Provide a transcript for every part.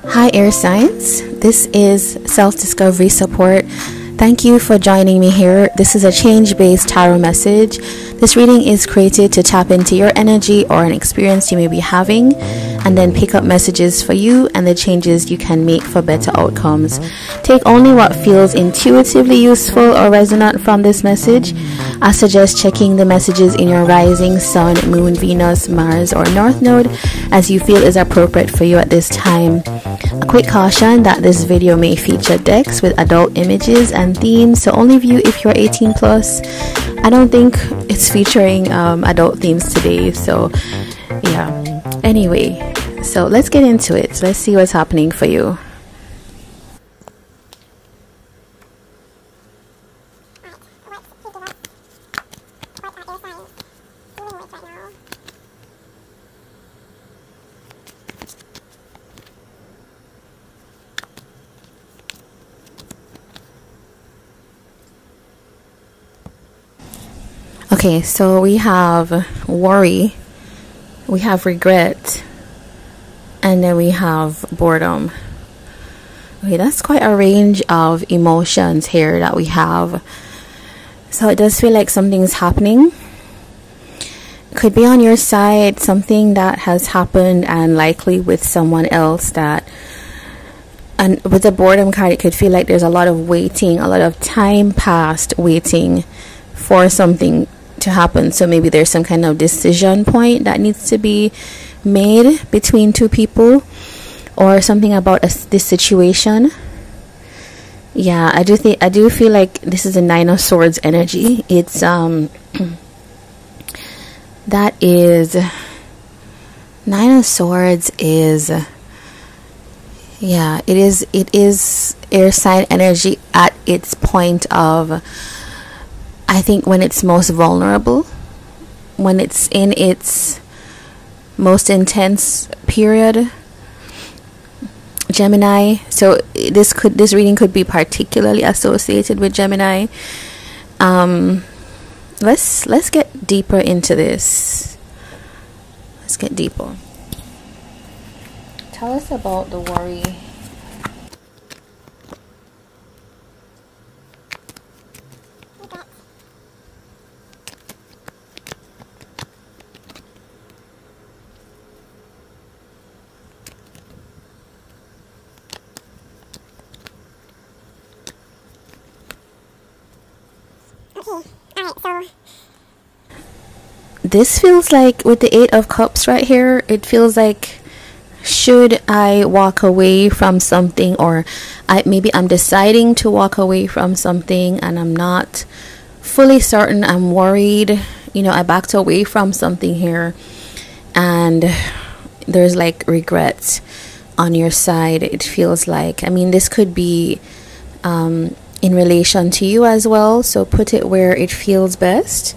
Hi air signs, this is self-discovery support. Thank you for joining me here. This is a change-based tarot message. This reading is created to tap into your energy or an experience you may be having, and then pick up messages for you and the changes you can make for better outcomes. Take only what feels intuitively useful or resonant from this message. I suggest checking the messages in your rising, sun, moon, Venus, Mars, or North Node as you feel is appropriate for you at this time. A quick caution that this video may feature decks with adult images and themes, so only view if you're 18 plus. I don't think it's featuring adult themes today, so yeah. Anyway, so let's get into it. Let's see what's happening for you. Okay, so we have worry, we have regret, and then we have boredom. Okay, that's quite a range of emotions here that we have. So it does feel like something's happening. It could be on your side, something that has happened, and likely with someone else that. And with the boredom card, it could feel like there's a lot of waiting, a lot of time passed waiting for something to happen. So maybe there's some kind of decision point that needs to be made between two people, or something about this situation. Yeah, I do feel like this is a Nine of Swords energy. It's that is Nine of Swords is, yeah, it is air sign energy at its point of, I think, when it's most vulnerable, when it's in its most intense period. Gemini. So this reading could be particularly associated with Gemini. Let's get deeper into this. Let's get deeper. Tell us about the worry. This feels like, with the Eight of Cups right here, it feels like, should I walk away from something, or maybe I'm deciding to walk away from something and I'm not fully certain, I'm worried, you know, I backed away from something here, and there's like regrets on your side. It feels like, I mean, this could be in relation to you as well, so put it where it feels best.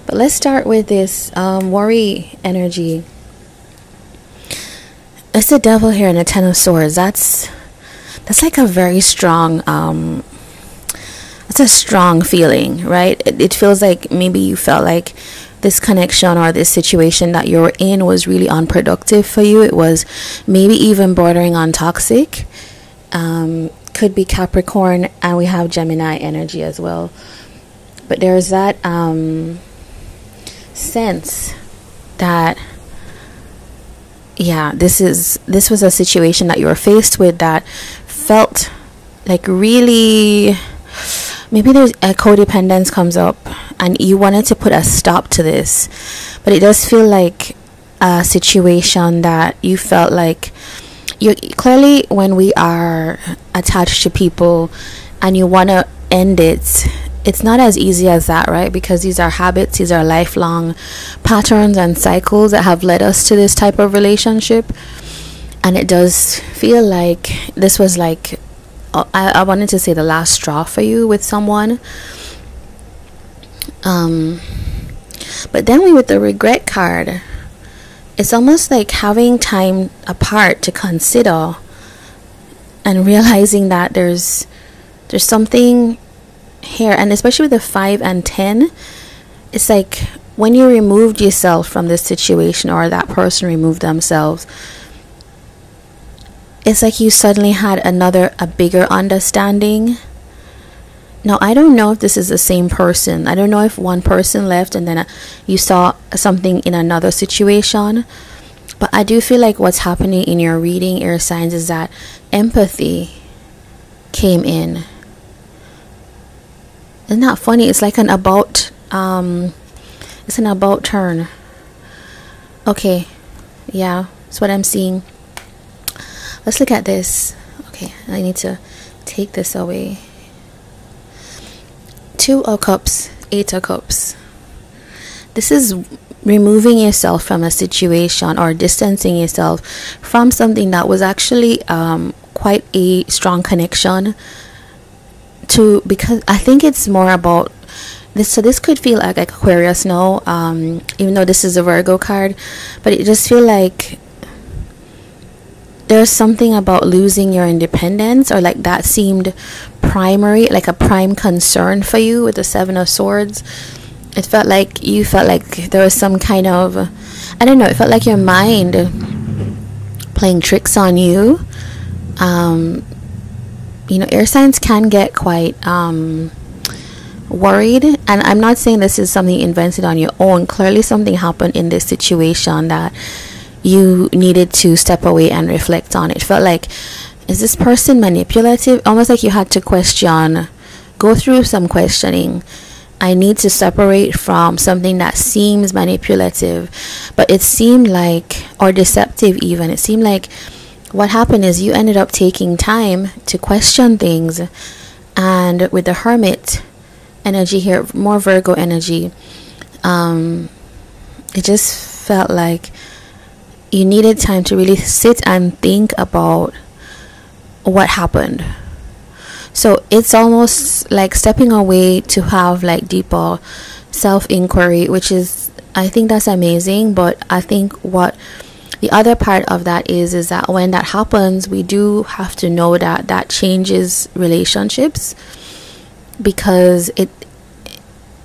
But let's start with this worry energy. It's the Devil here and the Ten of Swords. That's like a very strong it's a strong feeling, right? It feels like maybe you felt like this connection or this situation that you were in was really unproductive for you. It was maybe even bordering on toxic. Could be Capricorn, and we have Gemini energy as well. But there's that sense that, yeah, this was a situation that you were faced with that felt like really, maybe there's a codependence comes up and you wanted to put a stop to this, but it does feel like a situation that you felt like you clearly, when we are attached to people and you want to end it, it's not as easy as that, right? Because these are habits, these are lifelong patterns and cycles that have led us to this type of relationship. And it does feel like this was like, I wanted to say, the last straw for you with someone. But then with the regret card, it's almost like having time apart to consider and realizing that there's something here, and especially with the 5 and 10, it's like when you removed yourself from this situation, or that person removed themselves, it's like you suddenly had a bigger understanding. Now, I don't know if this is the same person. I don't know if one person left and then you saw something in another situation. But I do feel like what's happening in your reading, air signs, is that empathy came in. Isn't that funny? It's like an about turn. Okay, yeah, that's what I'm seeing. Let's look at this. Okay, I need to take this away. 2 of Cups, 8 of Cups. This is removing yourself from a situation or distancing yourself from something that was actually quite a strong connection to, because I think it's more about this. So this could feel like Aquarius now, even though this is a Virgo card, but it just feel like there's something about losing your independence, or like that seemed primary, like a prime concern for you with the 7 of Swords. It felt like you felt like there was some kind of, I don't know, it felt like your mind playing tricks on you. You know, air signs can get quite worried, and I'm not saying this is something invented on your own. Clearly something happened in this situation that you needed to step away and reflect on. It felt like, is this person manipulative? Almost like you had to go through some questioning. I need to separate from something that seems manipulative, but it seemed like, or deceptive even, it seemed like what happened is you ended up taking time to question things. And with the Hermit energy here, more Virgo energy, it just felt like you needed time to really sit and think about what happened. So it's almost like stepping away to have like deeper self-inquiry, which is, I think that's amazing. But I think what the other part of that is that when that happens, we do have to know that that changes relationships, because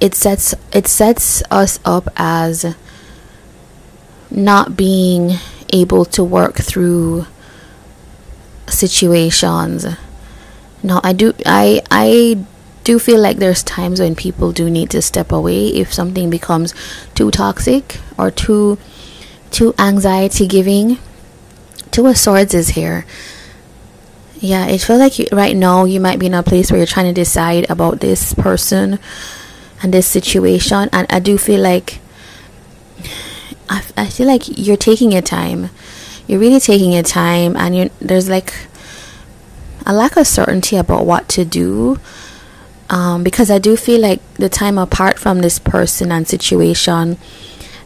it sets us up as not being able to work through situations. Now, I do feel like there's times when people do need to step away if something becomes too toxic or too anxiety giving. 2 of Swords is here. Yeah, it feels like right now you might be in a place where you're trying to decide about this person and this situation, and I do feel like I feel like you're taking your time. You're really taking your time, and there's like a lack of certainty about what to do, because I do feel like the time apart from this person and situation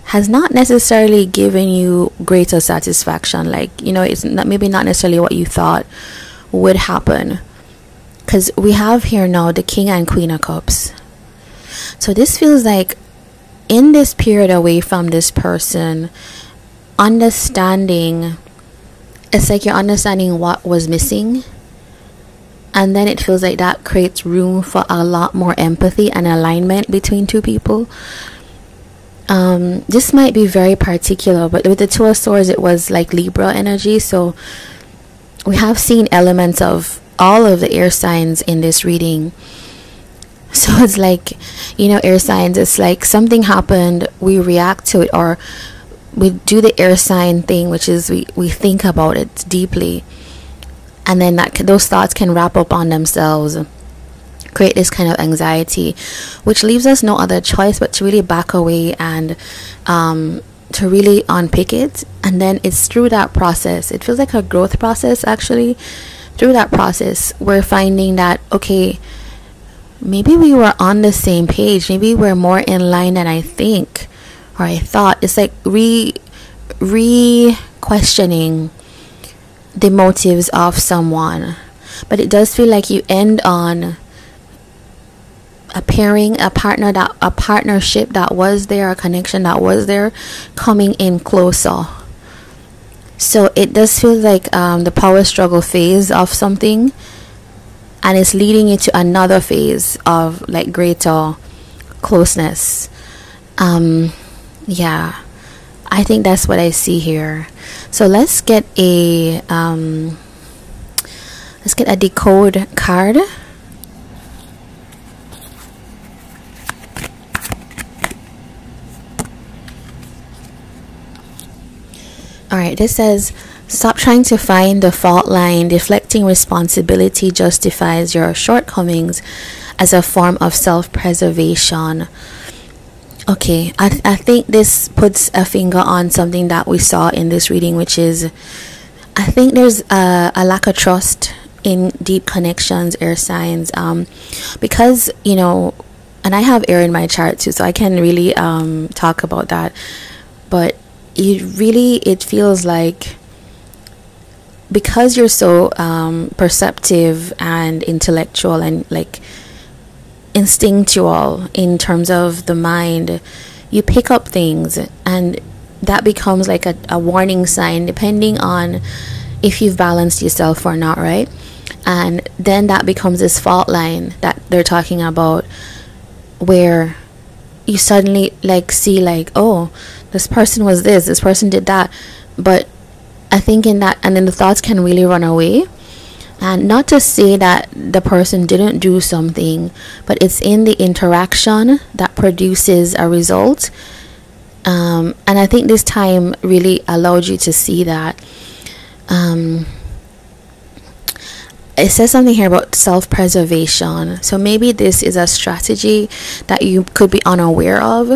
has not necessarily given you greater satisfaction. Like, you know, it's not, maybe not necessarily what you thought would happen, because we have here now the King and Queen of Cups. So this feels like in this period away from this person, understanding, it's like you're understanding what was missing, and then it feels like that creates room for a lot more empathy and alignment between 2 people. This might be very particular, but with the 2 of Swords, it was like Libra energy. So we have seen elements of all of the air signs in this reading. So it's like, you know, air signs, it's like something happened, we react to it, or we do the air sign thing, which is we think about it deeply, and then those thoughts can wrap up on themselves, create this kind of anxiety, which leaves us no other choice but to really back away and to really unpick it. And then it's through that process, it feels like a growth process actually. Through that process, we're finding that, okay, maybe we were on the same page, maybe we're more in line than I think or I thought. It's like re-questioning the motives of someone. But it does feel like you end on a pairing, a partnership that was there, a connection that was there, coming in closer. So it does feel like the power struggle phase of something, and it's leading you to another phase of like greater closeness. Yeah, I think that's what I see here. So let's get a Let's get a decode card. Alright, this says, stop trying to find the fault line. Deflecting responsibility justifies your shortcomings as a form of self-preservation. Okay, I think this puts a finger on something that we saw in this reading, which is, I think there's a lack of trust in deep connections, air signs, because, you know, and I have air in my chart too, so I can really talk about that. But it feels like, because you're so perceptive and intellectual and like instinctual in terms of the mind, you pick up things, and that becomes like a warning sign depending on if you've balanced yourself or not, right? And then that becomes this fault line that they're talking about, where you suddenly like see like, oh, this person was this person did that. But I think in that, and then the thoughts can really run away. And not to say that the person didn't do something, but it's in the interaction that produces a result. And I think this time really allowed you to see that. It says something here about self-preservation. So maybe this is a strategy that you could be unaware of,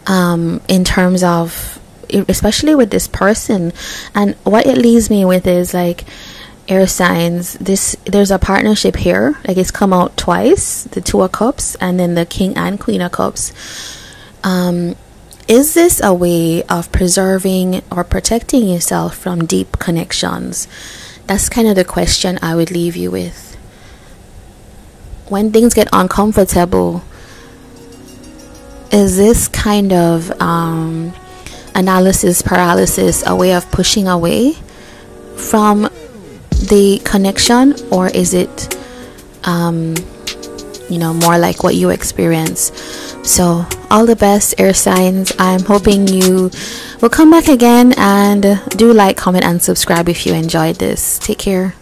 in terms of, especially with this person. And what it leaves me with is like, air signs, there's a partnership here, like it's come out twice, the Two of Cups and then the King and Queen of Cups. Is this a way of preserving or protecting yourself from deep connections? That's kind of the question I would leave you with. When things get uncomfortable, is this kind of analysis paralysis a way of pushing away from the connection, or is it you know, more like what you experience? So all the best, air signs. I'm hoping you will come back again, and do like, comment and subscribe if you enjoyed this. Take care.